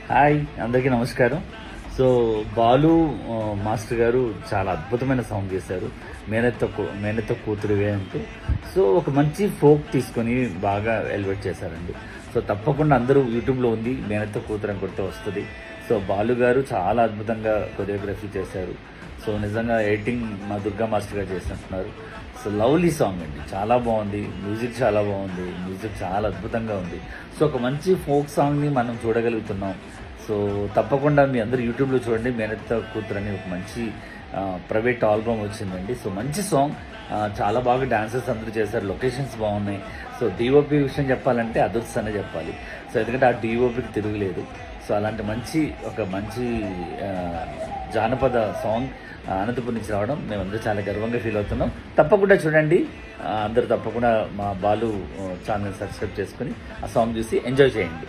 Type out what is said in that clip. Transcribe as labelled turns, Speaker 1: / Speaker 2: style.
Speaker 1: Hi, అందరికీ నమస్కారం. So Balu master గారు చాలా అద్భుతమైన సాంగ్ చేశారు, మేనత్త కూతురువే అంటూ. సో ఒక మంచి ఫోక్ తీసుకొని బాగా ఎలివేట్ చేశారండి. సో తప్పకుండా అందరూ యూట్యూబ్లో ఉంది, మేనత్త కూతురు అని కొడితే వస్తుంది. సో బాలు గారు చాలా అద్భుతంగా కొరియోగ్రఫీ చేశారు. సో నిజంగా ఎడిటింగ్ మా దుర్గా మాస్టర్ గారు చేసినట్టున్నారు. సో లవ్లీ సాంగ్ అండి, చాలా బాగుంది. మ్యూజిక్ చాలా బాగుంది, మ్యూజిక్ చాలా అద్భుతంగా ఉంది. సో ఒక మంచి ఫోక్ సాంగ్ని మనం చూడగలుగుతున్నాం. సో తప్పకుండా మీ అందరూ యూట్యూబ్లో చూడండి. మేనత్త కూతురు అని ఒక మంచి ప్రైవేట్ ఆల్బమ్ వచ్చిందండి. సో మంచి సాంగ్, చాలా బాగా డాన్సర్స్ అందరూ చేశారు, లొకేషన్స్ బాగున్నాయి. సో డిఓపి విషయం చెప్పాలంటే అదుర్స్ అనే చెప్పాలి. సో ఎందుకంటే ఆ డిఓపికి తిరుగులేదు. సో అలాంటి ఒక మంచి జానపద సాంగ్ అనంతపురం నుంచి రావడం మేమందరూ చాలా గర్వంగా ఫీల్ అవుతున్నాం. తప్పకుండా చూడండి, అందరూ తప్పకుండా మా బాలు ఛానల్ సబ్స్క్రైబ్ చేసుకుని ఆ సాంగ్ చూసి ఎంజాయ్ చేయండి.